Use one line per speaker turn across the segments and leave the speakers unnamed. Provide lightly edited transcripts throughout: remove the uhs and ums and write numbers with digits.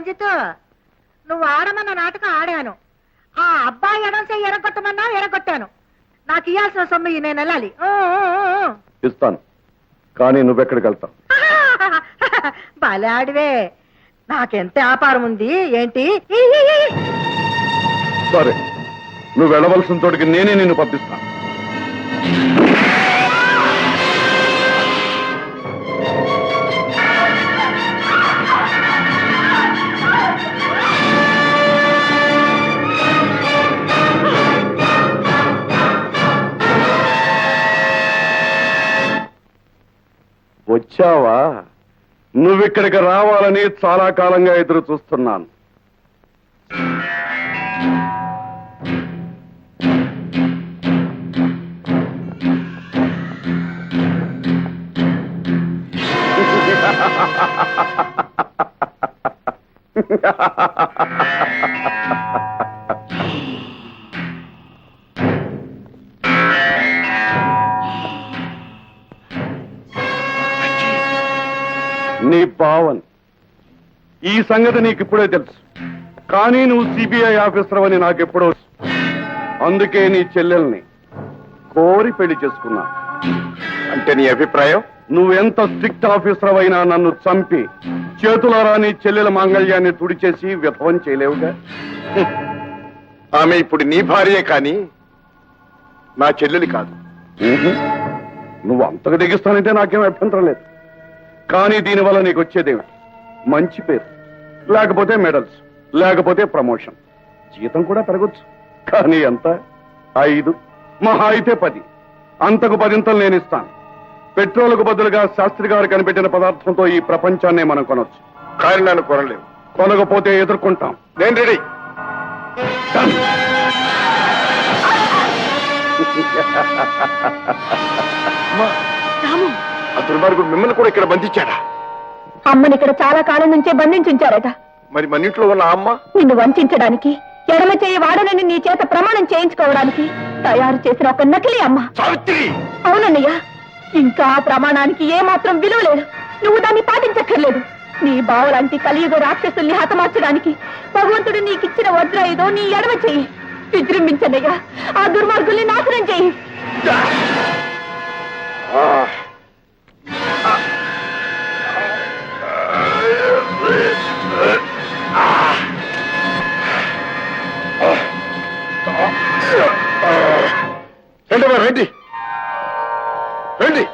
రంజిత్, నువ్వు ఆడమన్న నాటకం ఆడాను. ఆ అబ్బాయి ఎడంసే ఎరగొట్టమన్నా ఎరగొట్టాను. నాకు ఇయ్యాల్సిన సొమ్ము నేను వెళ్ళాలి.
ఇస్తాను, కానీ నువ్వెక్కడికి వెళ్తావు?
భలే ఆడివే, నాకెంత వ్యాపారం ఉంది ఏంటి.
సరే, నువ్వు వెళ్ళవలసిన చోటికి నేనే నిన్ను పంపిస్తాను. వచ్చావా? నువ్విక్కడికి రావాలని చాలా కాలంగా ఎదురు చూస్తున్నాను. నీ భావన్, ఈ సంగతి నీకిప్పుడే తెలుసు, కానీ నువ్వు సిబిఐ ఆఫీసర్ అని నాకెప్పుడో. అందుకే నీ చెల్లెల్ని కోరి పెళ్లి చేసుకున్నా.
అంటే నీ అభిప్రాయం?
నువ్వెంత స్ట్రిక్ట్ ఆఫీసర్ అయినా నన్ను చంపి చేతులారా నీ చెల్లెల మాంగళ్యాన్ని తుడిచేసి విధవం చేయలేవుగా.
ఆమె ఇప్పుడు నీ భార్యే కానీ నా చెల్లెలి కాదు.
నువ్వు అంతకు దిగిస్తానంటే నాకేం అభ్యంతరం లేదు. కానీ దీనివల్ల నీకు వచ్చేదేమిటి? మంచి పేరు, లేకపోతే మెడల్స్, లేకపోతే ప్రమోషన్. జీతం కూడా పెరగొచ్చు, కానీ ఎంత? 5, మహా అయితే 10. అంతకు 10 నేను ఇస్తాను. పెట్రోల్కు బదులుగా శాస్త్రి గారు కనిపెట్టిన పదార్థంతో ఈ ప్రపంచాన్నే మనం కొనొచ్చు.
కానీ నన్ను కొనలేవు.
కొనకపోతే ఎదుర్కొంటాం.
నేను రెడీ. ఆ దుర్మార్గుడు మిమ్మల్ని కూడా ఇక్కడ బంధించాడా?
అమ్మని ఇక్కడ చాలా కాలం నుంచే బంధించుంచారట.
మరి మన ఇంట్లో ఉన్న అమ్మ
నిన్ను వంచడానికి, ఎడమ చేయి వాడనని నీ చేత ప్రమాణం చేయించుకోవడానికి తయారు చేసిన ఒక నకిలీ అమ్మ.
సావిత్రి!
అవునన్నయ్య, ఇంకా ఆ ప్రమాణానికి ఏమాత్రం విలువ లేదు. నువ్వు దాన్ని పాటించక్కర్లేదు. నీ బావులాంటి కలియుగ రాక్షసుల్ని హతమార్చడానికి భగవంతుడు నీకిచ్చిన వజ్ర ఏదో నీ ఎడమ చెయ్యి. విజృంభించన్నయ్యా, ఆ దుర్మార్గుల్ని నాశనం చెయ్యి.
రండి, రండి.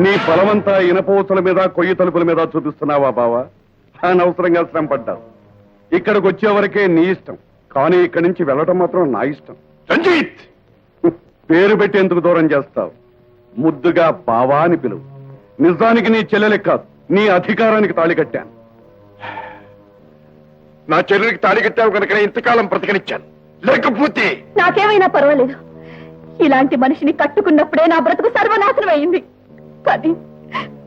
నీ ఫలమంతా ఇనపూసల మీద, కొయ్యి తలుపుల మీద చూపిస్తున్నావా బావా? అనవసరంగా శ్రమ పడ్డావు. ఇక్కడికి వచ్చే వరకే నీ ఇష్టం, కానీ ఇక్కడి నుంచి వెళ్ళటం మాత్రం నా ఇష్టం.
రంజిత్!
పేరు పెట్టేందుకు దూరం చేస్తావు. ముద్దుగా బావా అని పిలువు. నిజానికి నీ చెల్లెలే కాదు, నీ అధికారానికి తాళి కట్టాను.
నా చెల్లెలికి తాళి కట్టావు కనుక ఇంతకాలం బ్రతకనిచ్చాను. లేకపోతే
నాకేమైనా పర్వాలేదు. ఇలాంటి మనిషిని కట్టుకున్నప్పుడే నా బ్రతుకు సర్వనాశనం అయింది. కానీ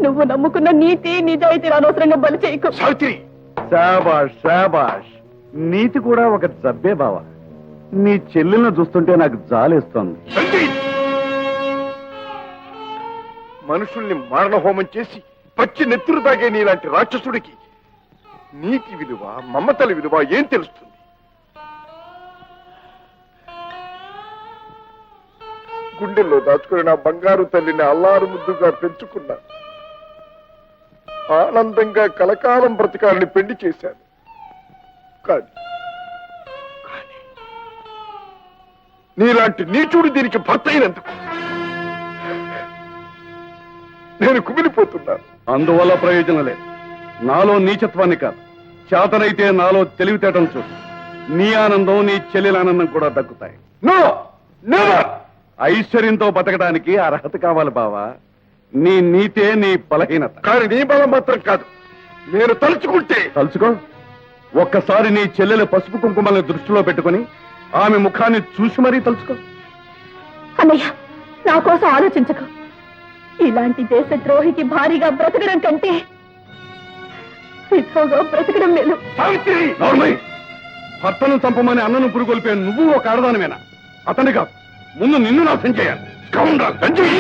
నువ్వు నమ్ముకున్న నీతి, నిజాయితీ అనవసరంగా బలి చేయకు.
సావిత్రి!
శాబాష్, శాబాష్. నీతి కూడా ఒక జబ్బే బావా. నీ చెల్లెలను చూస్తుంటే నాకు జాలేస్తోంది.
మనుషుల్ని మారణ హోమం చేసి పచ్చి నెత్తురు తాగే నీలాంటి రాక్షసుడికి నీతి విలువ, మమతల విలువ ఏం తెలుస్తుంది? గుండెల్లో దాచుకుని నా బంగారు తల్లిని అల్లారు ముద్దుగా పెంచుకున్నా. ఆనందంగా కలకాలం బ్రతకాలని పెళ్లి చేశాను. కానీ నీలాంటి నీచుడు దీనికి భర్త అయినందుకు నేను కుమిలిపోతున్నాను.
అందువల్ల ప్రయోజనం లేదు. నాలో నీచత్వాన్ని కాదు, చేతనైతే నాలో తెలివితేటను చూడు. నీ ఆనందం, నీ చెల్లెల ఆనందం కూడా దక్కుతాయి.
No never.
ఐశ్వర్యంతో బతకడానికి అర్హత కావాలి బావా. నీ నీతే నీ బలహీనత.
కానీ నీ బలం మాత్రం కాదు. నేను తలుచుకుంటే
తలుచుకో. ఒక్కసారి నీ చెల్లెల పసుపు కుంకుమల్ని దృష్టిలో పెట్టుకుని ఆమె ముఖాన్ని చూసి మరీ తలుచుకో.
అన్నయ్య, నా కోసం ఆలోచించకు. ఇలాంటి దేశద్రోహికి భారీగా బ్రతకడం కంటే విధవగా బ్రతకడం మేలు.
సావిత్రి,
నోర్మై! భర్తను చంపమని అన్నను పురుగొల్పే నువ్వు ఒక ఆడదానివేనా? అతని కాదు, ముందు నిన్ను నాశనం చేయాలి.
స్కౌండ్రల్, రంజిత్!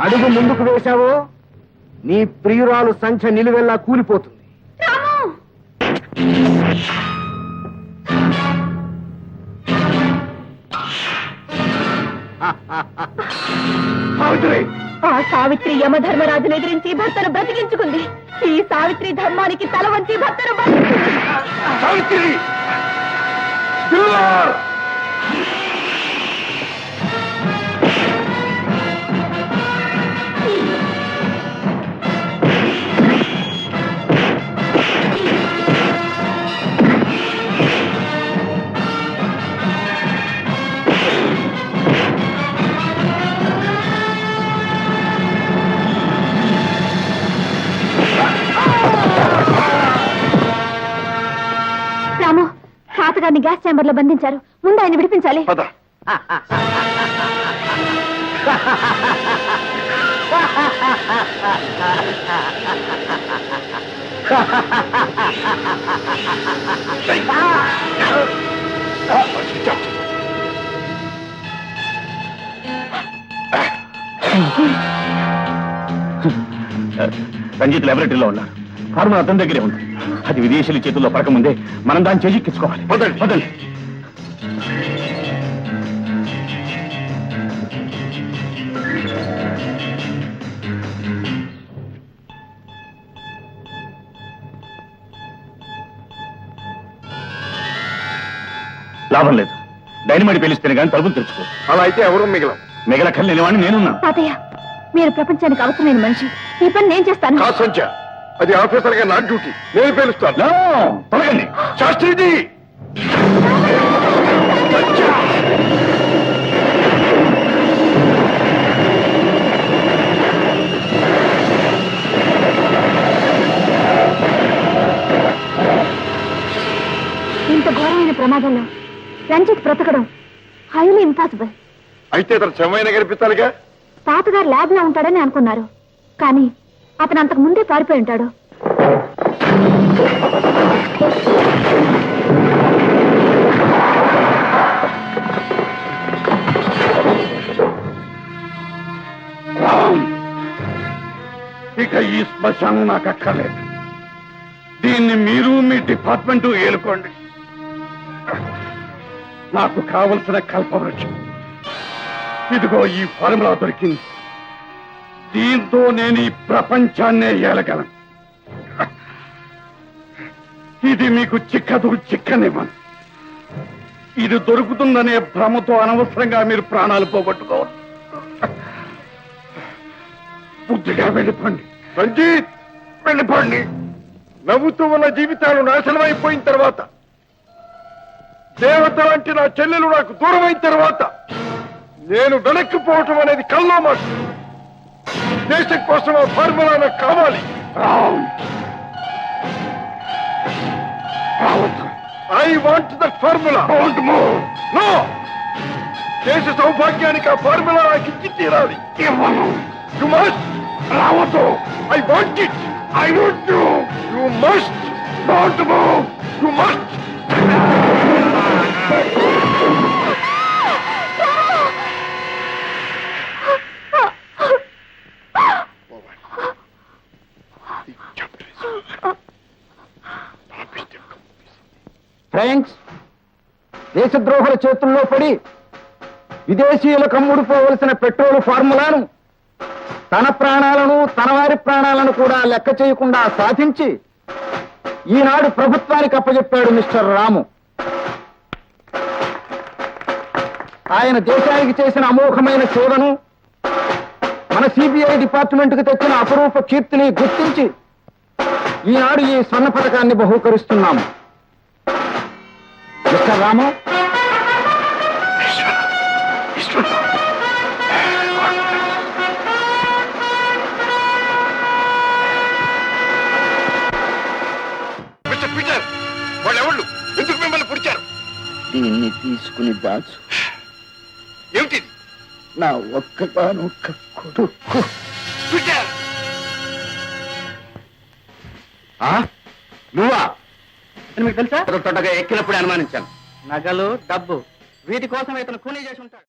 అడుగు ముందుకు వేశావో నీ ప్రియురాలు సంఖ్య నిలువెల్లా కూలిపోతుంది.
ఆ సావిత్రి యమధర్మరాజును ఎదిరించి భర్తను బ్రతికించుకుంది. ఈ సావిత్రి ధర్మానికి తల వంచి భర్తను బతికించుకుంది.
సావిత్రి! కిల్లర్!
రాము, తాతగారిని గ్యాస్ ఛాంబర్ లో బంధించారు. ముందు ఆయన విడిపించాలి.
పద.
రంజిత్ లాబొరేటరీలో ఉన్నారు. ఫార్ములా అతని దగ్గరే ఉంది. అది విదేశీయుల చేతుల్లో పడకముందే మనం దాన్ని చేజిక్కించుకోవాలి.
పదండి.
పదండి. లాభం లేదు. డైనమైట్ పేలిస్తేనే కానీ తలుపులు తెరుచుకో.
అలా అయితే ఎవరు మిగలం.
మిగలక్కర్లేని వాడిని నేనున్నా.
తాతయ్య, మీరు ప్రపంచానికి అవసరమైన మనిషి. ఈ పని నేను చేస్తాను.
కాదు సంచ, అది ఆఫీసర్ గా నా డ్యూటీ. నేను పేలుస్తాను.
తొలగండి.
శాస్త్రిజీ!
ఇంత ఘోరమైన ప్రమాదంలో రంజిత్ బ్రతకడం హైలీ ఇంపాసిబుల్.
అయితే అతను శవమైన కనిపించాలిగా.
తాతగారు ల్యాబ్ లో ఉంటాడని అనుకున్నారు, కానీ అతను అంతకు ముందే పారిపోయి ఉంటాడు.
ఇక ఈ శ్మశానం నాకు అక్కర్లేదు. దీన్ని మీరు మీ డిపార్ట్మెంట్ ఏలుకోండి. నాకు కావలసిన కల్పవృక్షం ఇదిగో ఈ ఫార్ములా దొరికింది. దీంతో నేను ఈ ప్రపంచాన్నే ఏలగలను. ఇది మీకు చిక్కదు, చిక్కనివ్వను. ఇది దొరుకుతుందనే భ్రమతో అనవసరంగా మీరు ప్రాణాలు పోగొట్టుకోవద్దు. బుద్ధిగా వెళ్ళిపోండి.
రంజిత్, వెళ్ళిపోండి. నవ్వుతూ ఉన్న జీవితాలు నాశనం అయిపోయిన తర్వాత, దేవత లాంటి నా చెల్లెలు నాకు దూరమైన తర్వాత నేను వెనక్కిపోవటం అనేది కల్లో మాట. దేశం కోసం ఆ ఫార్ములా నాకు కావాలి. I want that formula. No, దేశ సౌభాగ్యానికి ఆ ఫార్ములా నాకు ఇచ్చి తీరాలి. You must. రావద్దు. I want it. I want you. You must. Don't move. You must.
Friends, దేశద్రోహుల చేతుల్లో పడి విదేశీయులకు అమ్ముడుపోవలసిన పెట్రోల్ ఫార్ములాను తన ప్రాణాలను, తన వారి ప్రాణాలను కూడా లెక్క చేయకుండా సాధించి ఈనాడు ప్రభుత్వానికి అప్పచెప్పాడు మిస్టర్ రాము. ఆయన దేశానికి చేసిన అమోఘమైన సేవను, మన సిబిఐ డిపార్ట్మెంట్కి తెచ్చిన అపరూప కీర్తిని గుర్తించి ఈనాడు ఈ స్వర్ణ పథకాన్ని బహూకరిస్తున్నాము. మిస్టర్ రాము,
మిస్టర్ పీటర్, వాళ్ళెవళ్ళు? ఎందుకు మిమ్మల్ని పుడిచారు?
దీన్ని తీసుకుని దాచు.
ఏమిటిది?
నా ఒక్కగానొక్క కొడుకు.
పీటర్,
నువ్వా?
మీకు తెలుసా?
తొట్టగా ఎక్కినప్పుడు అనుమానించాను.
నగలు, డబ్బు, వీటి కోసం ఇతను కూలీ చేసి ఉంటాడు.